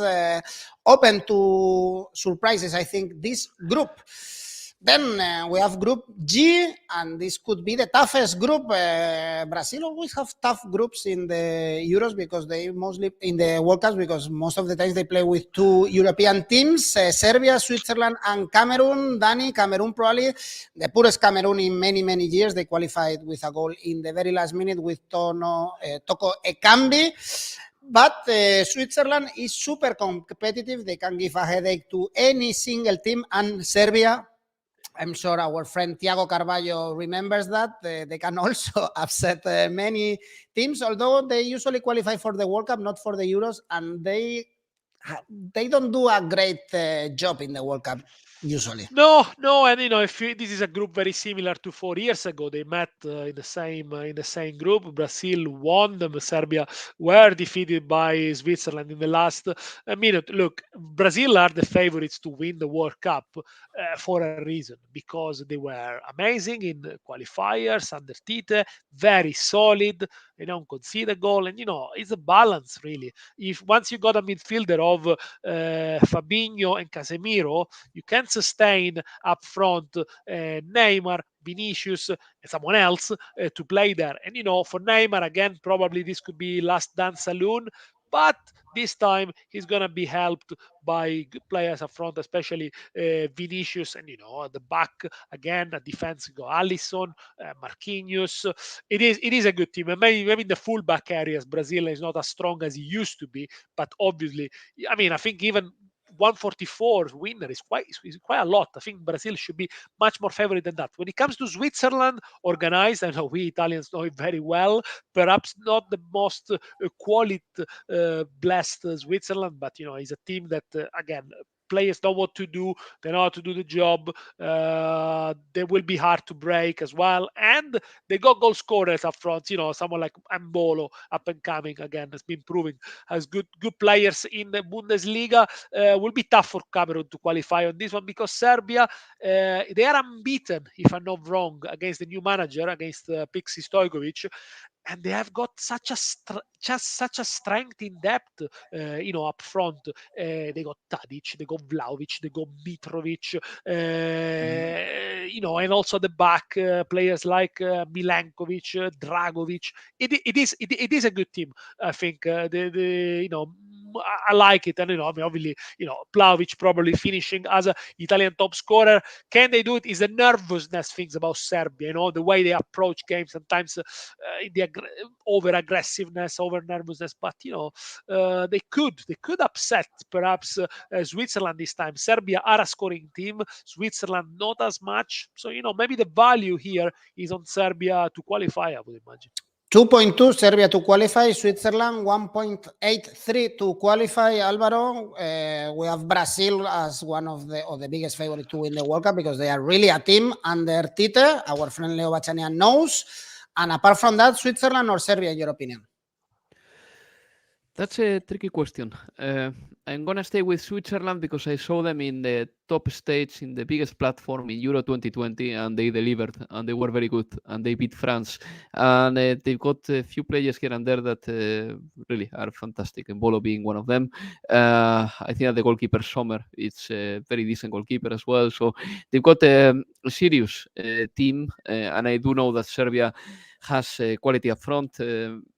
Open to surprises, I think, this group. Then we have Group G, and this could be the toughest group. Brazil always have tough groups in the Euros, because they mostly in the World Cups, because most of the times they play with 2 European teams, Serbia, Switzerland, and Cameroon. Dani, Cameroon probably the poorest Cameroon in many, many years. They qualified with a goal in the very last minute with Toko Ekambi. But Switzerland is super competitive. They can give a headache to any single team, and Serbia, I'm sure our friend Thiago Carvalho remembers that. They can also upset many teams, although they usually qualify for the World Cup, not for the Euros, and they don't do a great job in the World Cup usually. No, and this is a group very similar to 4 years ago. They met in the same group. Brazil won them. Serbia were defeated by Switzerland in the last minute. Look, Brazil are the favorites to win the World Cup for a reason, because they were amazing in the qualifiers under Tite, very solid. They don't concede a goal, and it's a balance really. If once you got a midfielder of Fabinho and Casemiro, you can sustain up front Neymar, Vinicius, and someone else to play there. And for Neymar, again, probably this could be last dance saloon, but this time he's going to be helped by good players up front, especially Vinicius, and at the back again, at defense go Alisson, Marquinhos. It is a good team, and maybe in the fullback areas Brazil is not as strong as he used to be, but obviously, I think even 144 winner is quite a lot. I think Brazil should be much more favored than that. When it comes to Switzerland, organized, I know we Italians know it very well. Perhaps not the most quality blessed Switzerland, but it's a team that again, players know what to do. They know how to do the job. They will be hard to break as well. And they got goal scorers up front. Someone like Mbolo, up and coming, again, has been proving has good players in the Bundesliga. Will be tough for Cameroon to qualify on this one, because Serbia, they are unbeaten, if I'm not wrong, against the new manager, against Pixi Stojkovic. And they have got such a strength in depth, up front. They got Tadic, they got Vlahovic, they got Mitrovic, and also the back players like Milenkovic, Dragovic. It is a good team. I think I like it. And, obviously, Vlahovic probably finishing as an Italian top scorer. Can they do it? Is the nervousness things about Serbia, the way they approach games, sometimes the over aggressiveness, over nervousness. But, they could upset perhaps Switzerland this time. Serbia are a scoring team, Switzerland not as much. So, maybe the value here is on Serbia to qualify, I would imagine. 2.2 Serbia to qualify, Switzerland 1.83 to qualify. Alvaro, we have Brazil as one of the biggest favorites to win the World Cup because they are really a team under Tite. Our friend Leo Bachanian knows. And apart from that, Switzerland or Serbia, in your opinion? That's a tricky question. I'm going to stay with Switzerland because I saw them in the top stage in the biggest platform in Euro 2020 and they delivered and they were very good and they beat France. And they've got a few players here and there that really are fantastic, and Bolo being one of them. I think that the goalkeeper Sommer is a very decent goalkeeper as well. So they've got a serious team, and I do know that Serbia has quality up front.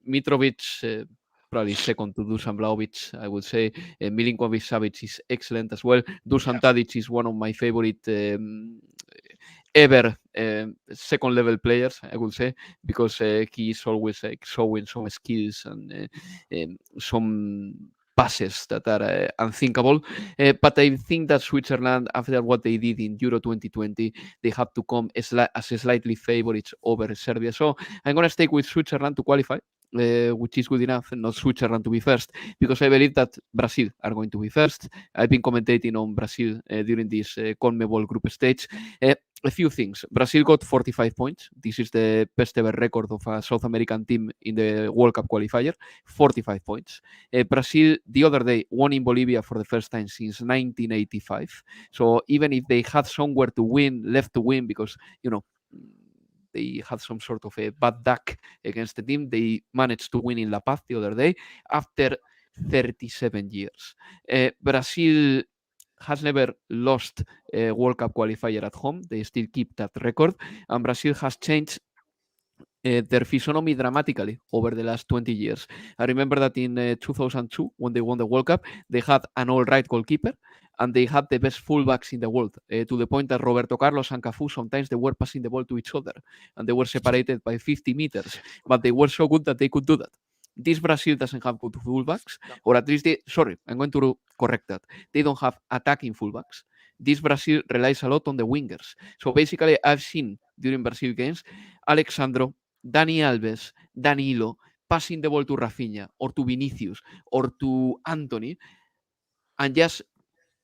Mitrovic, probably second to Dusan Vlahovic, I would say. Milinkovic-Savic is excellent as well. Dusan Tadic is one of my favorite ever second-level players, I would say, because he is always showing some skills and some passes that are unthinkable. But I think that Switzerland, after what they did in Euro 2020, they have to come as slightly favorites over Serbia. So I'm going to stay with Switzerland to qualify. Which is good enough, and not Switzerland to be first, because I believe that Brazil are going to be first. I've been commentating on Brazil during this CONMEBOL group stage. A few things. Brazil got 45 points. This is the best ever record of a South American team in the World Cup qualifier. 45 points. Brazil, the other day, won in Bolivia for the first time since 1985. So even if they had somewhere to win, left to win, because, they had some sort of a bad duck against the team, they managed to win in La Paz the other day after 37 years. Brazil has never lost a World Cup qualifier at home. They still keep that record. And Brazil has changed their physiognomy dramatically over the last 20 years. I remember that in 2002, when they won the World Cup, they had an all-right goalkeeper, and they had the best fullbacks in the world, to the point that Roberto Carlos and Cafu, sometimes they were passing the ball to each other, and they were separated by 50 meters, but they were so good that they could do that. This Brazil doesn't have good fullbacks, or at least I'm going to correct that. They don't have attacking fullbacks. This Brazil relies a lot on the wingers. So basically, I've seen during Brazil games, Alexandro, Dani Alves, Danilo, passing the ball to Rafinha or to Vinicius or to Anthony, and just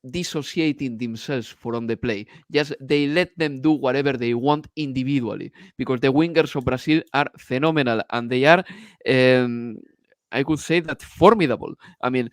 dissociating themselves from the play. Just they let them do whatever they want individually, because the wingers of Brazil are phenomenal, and they are I could say that formidable. I mean,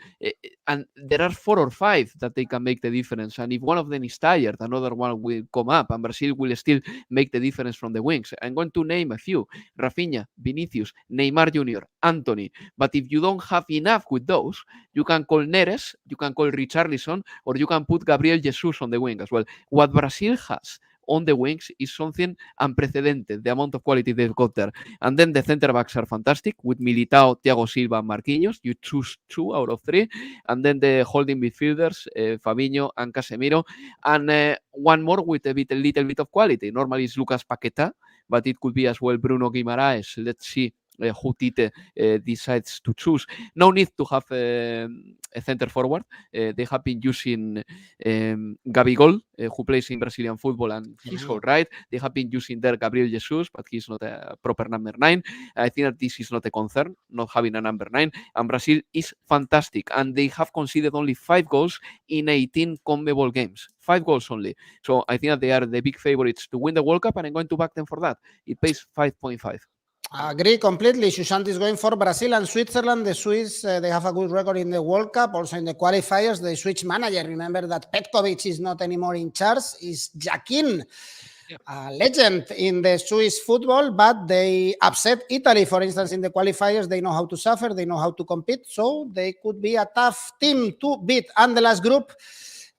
and there are 4 or 5 that they can make the difference. And if one of them is tired, another one will come up, and Brazil will still make the difference from the wings. I'm going to name a few: Rafinha, Vinicius, Neymar Jr., Anthony. But if you don't have enough with those, you can call Neres, you can call Richarlison, or you can put Gabriel Jesus on the wing as well. What Brazil has on the wings is something unprecedented, the amount of quality they've got there. And then the center backs are fantastic with Militao, Thiago Silva, and Marquinhos. You choose 2 out of 3. And then the holding midfielders, Fabinho and Casemiro. And one more with a little bit of quality. Normally it's Lucas Paqueta, but it could be as well Bruno Guimaraes. Let's see who Tite decides to choose. No need to have a center forward. They have been using Gabigol, who plays in Brazilian football, and he's all right. They have been using there Gabriel Jesus, but he's not a proper number 9. I think that this is not a concern, not having a number 9. And Brazil is fantastic, and they have conceded only 5 goals in 18 CONMEBOL games. 5 goals only. So I think that they are the big favorites to win the World Cup, and I'm going to back them for that. It pays 5.5. I agree completely. Sushant is going for Brazil and Switzerland. The Swiss, they have a good record in the World Cup, also in the qualifiers. The Swiss manager, remember that Petkovic is not anymore in charge, is Jakin, a legend in the Swiss football, but they upset Italy, for instance, in the qualifiers. They know how to suffer, they know how to compete, so they could be a tough team to beat. And the last group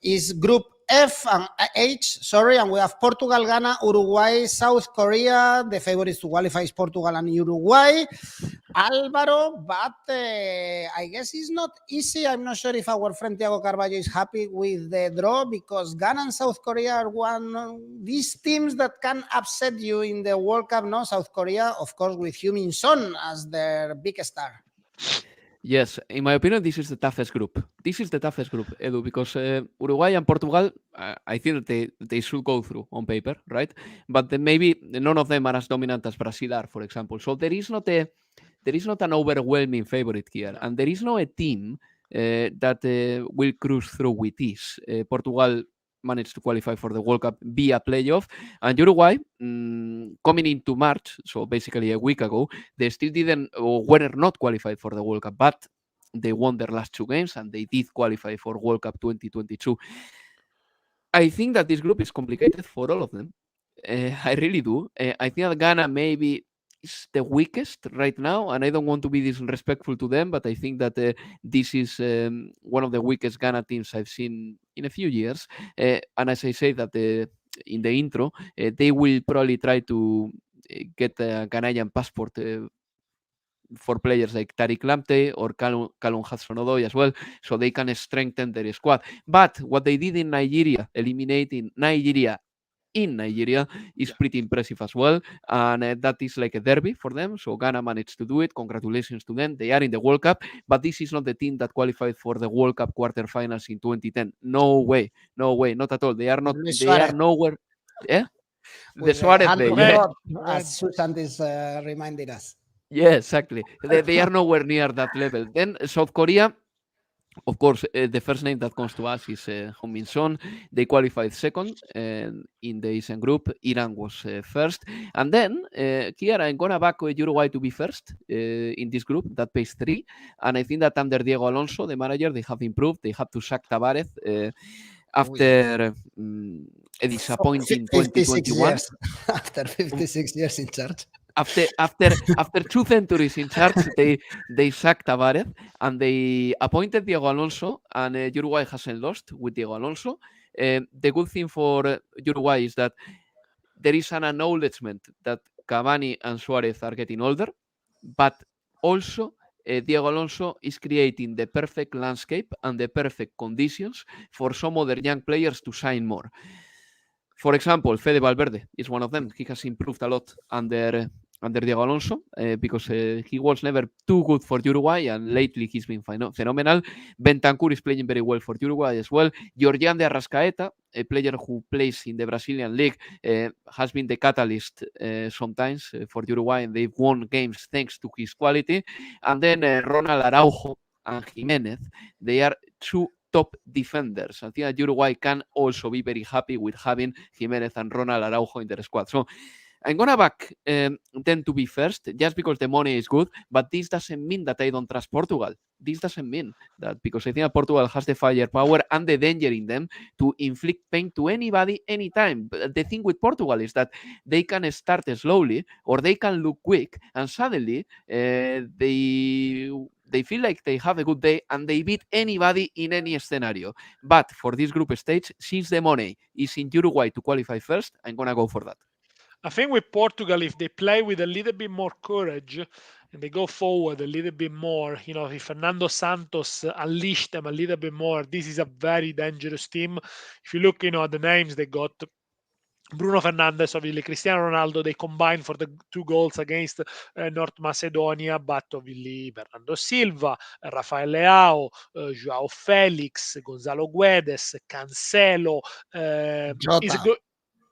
is Group F and H, and we have Portugal, Ghana, Uruguay, South Korea. The favorites to qualify is Portugal and Uruguay. Alvaro, but I guess it's not easy. I'm not sure if our friend Thiago Carvalho is happy with the draw because Ghana and South Korea are one of these teams that can upset you in the World Cup. No, South Korea, of course, with Heung-min Son as their big star. Yes, in my opinion, this is the toughest group. This is the toughest group, Edu, because Uruguay and Portugal, I think that they should go through on paper, right? But then maybe none of them are as dominant as Brazil are, for example. So there is not an overwhelming favorite here, and there is no a team that will cruise through with ease. Portugal managed to qualify for the World Cup via playoff, and Uruguay, coming into March, so basically a week ago, they still didn't or were not qualified for the World Cup, but they won their last 2 games and they did qualify for World Cup 2022. I think that this group is complicated for all of them. I really do. I think that Ghana maybe is the weakest right now, and I don't want to be disrespectful to them, but I think that this is one of the weakest Ghana teams I've seen in a few years. And as I say that in the intro, they will probably try to get a Ghanaian passport for players like Tariq Lamptey or Callum Hudson-Odoi as well, so they can strengthen their squad. But what they did in Nigeria, eliminating Nigeria in Nigeria, is pretty impressive as well, and that is like a derby for them. So Ghana managed to do it. Congratulations to them. They are in the World Cup, but this is not the team that qualified for the World Cup quarterfinals in 2010. No way, not at all. They are not. Luis They are Suarez. nowhere. Yeah, the With Suarez hand Day. on Yeah. God, as Susan is reminding us. Yeah, exactly. They are nowhere near that level. Then South Korea, of course, the first name that comes to us is Heung-min Son. They qualified second in the Asian group. Iran was first. And then here I'm going to back Uruguay to be first in this group. That pays 3. And I think that under Diego Alonso, the manager, they have improved. They have to sack Tavares after a disappointing 56 2021. years. After 56 years in charge. After 2 centuries in charge, they sacked Tavares and they appointed Diego Alonso, and Uruguay hasn't lost with Diego Alonso. The good thing for Uruguay is that there is an acknowledgement that Cavani and Suarez are getting older, but also Diego Alonso is creating the perfect landscape and the perfect conditions for some other young players to sign more. For example, Fede Valverde is one of them. He has improved a lot under Diego Alonso because he was never too good for Uruguay, and lately he's been phenomenal. Bentancur is playing very well for Uruguay as well. Georgian de Arrascaeta, a player who plays in the Brazilian league, has been the catalyst sometimes for Uruguay, and they've won games thanks to his quality. And then Ronald Araujo and Jimenez, they are two top defenders. I think that Uruguay can also be very happy with having Jimenez and Ronald Araujo in their squad. So I'm going to back them to be first just because the money is good, but this doesn't mean that I don't trust Portugal. This doesn't mean that, because I think that Portugal has the firepower and the danger in them to inflict pain to anybody, anytime. But the thing with Portugal is that they can start slowly or they can look quick, and suddenly they feel like they have a good day and they beat anybody in any scenario. But for this group stage, since the money is in Uruguay to qualify first, I'm going to go for that. I think with Portugal, if they play with a little bit more courage and they go forward a little bit more, if Fernando Santos unleashed them a little bit more, this is a very dangerous team. If you look, at the names they got, Bruno Fernandes, obviously Cristiano Ronaldo, they combined for the 2 goals against North Macedonia, but obviously Bernardo Silva, Rafael Leao, Joao Felix, Gonzalo Guedes, Cancelo, is a good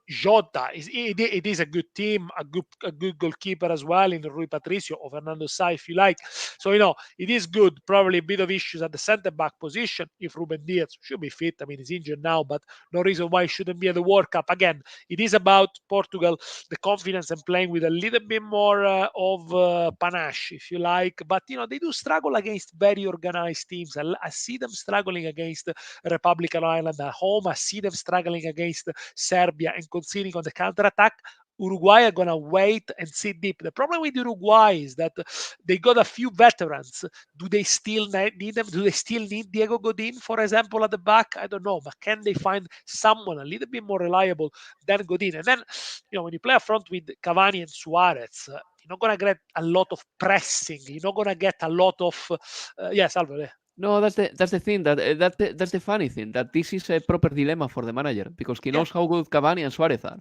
Jota. It is a good team, a good goalkeeper as well in Rui Patricio or Fernando Sa, if you like. So, it is good. Probably a bit of issues at the centre-back position if Ruben Diaz should be fit. I mean, he's injured now, but no reason why he shouldn't be at the World Cup. Again, it is about Portugal, the confidence and playing with a little bit more of panache, if you like. But, they do struggle against very organized teams. I see them struggling against Republican Ireland at home. I see them struggling against Serbia and conceding on the counter-attack. Uruguay are going to wait and sit deep. The problem with Uruguay is that they got a few veterans. Do they still need them? Do they still need Diego Godin, for example, at the back? I don't know. But can they find someone a little bit more reliable than Godin? And then, when you play up front with Cavani and Suarez, You're not gonna get a lot of pressing. You're not gonna get a lot of yes, Alvaro. No, that's the thing that's the funny thing, that this is a proper dilemma for the manager, because he knows how good Cavani and Suarez are,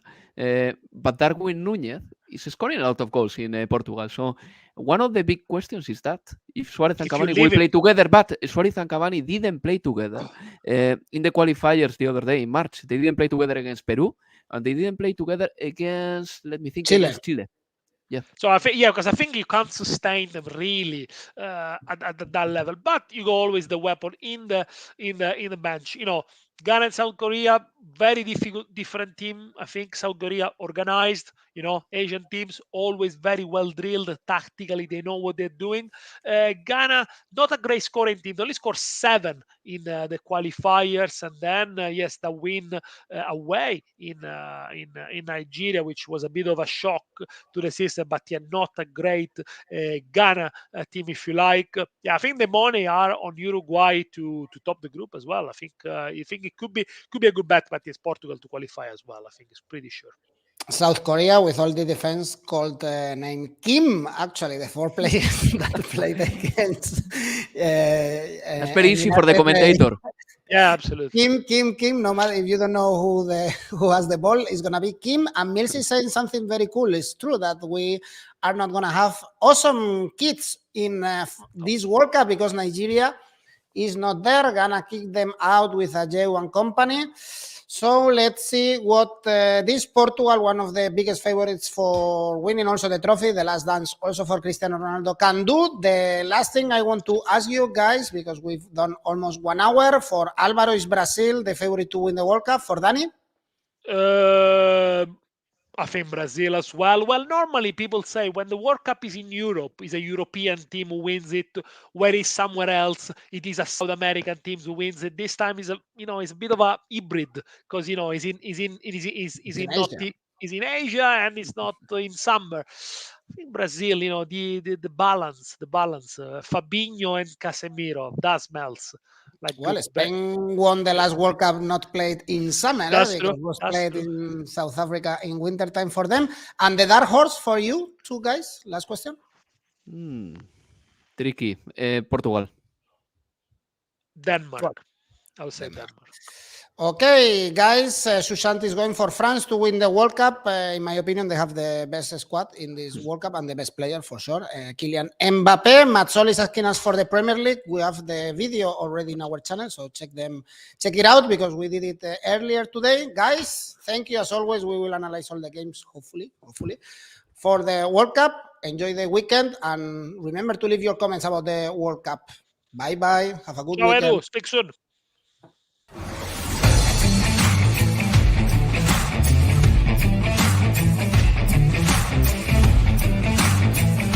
but Darwin Núñez is scoring a lot of goals in Portugal. So one of the big questions is that if Suarez and If you Cavani leave will play together, but Suarez and Cavani didn't play together in the qualifiers the other day in March. They didn't play together against Peru, and they didn't play together against, let me think, Chile. against Chile. Yeah. So I think because I think you can't sustain them really at that level. But you go always the weapon in the bench. Ghana and South Korea, very different team. I think South Korea organized. Asian teams always very well drilled tactically. They know what they're doing. Ghana, not a great scoring team. They only scored 7 in the qualifiers, and then yes, the win away in Nigeria, which was a bit of a shock to the system, but yeah, not a great Ghana team, if you like. I think the money are on Uruguay to top the group as well. I think it could be a good bet, but it's Portugal to qualify as well. I think it's pretty sure. South Korea with all the defense called named Kim, actually, the 4 players that played against. That's very easy for the commentator. Yeah, absolutely. Kim. No matter if you don't know who has the ball, it's gonna be Kim. And Mills is saying something very cool. It's true that we are not gonna have awesome kids in this World Cup because Nigeria is not there. Gonna kick them out with Ajew and company. So let's see what this Portugal, one of the biggest favorites for winning also the trophy, the last dance also for Cristiano Ronaldo, can do. The last thing I want to ask you guys, because we've done almost 1 hour, for Alvaro is Brazil, the favorite to win the World Cup. For Dani? I think Brazil as well. Well, normally people say when the World Cup is in Europe, it's a European team who wins it. Where is somewhere else, it is a South American team who wins it. This time is it's a bit of a hybrid because is in Asia and it's not in summer. I think Brazil, the balance, Fabinho and Casemiro, that smells like Well, good. Spain won the last World Cup not played in summer. That's Because true. it was That's played true. in South Africa in winter time for them. And the dark horse for you two guys, last question. Tricky. Portugal. Denmark. I would say Denmark. Okay, guys, Sushant is going for France to win the World Cup. In my opinion, they have the best squad in this World Cup and the best player for sure, Kylian Mbappe. Matsol is asking us for the Premier League. We have the video already in our channel, so check it out because we did it earlier today. Guys, thank you as always. We will analyze all the games, hopefully, for the World Cup. Enjoy the weekend and remember to leave your comments about the World Cup. Bye-bye. Have a good Ciao, weekend. Edu. Speak soon.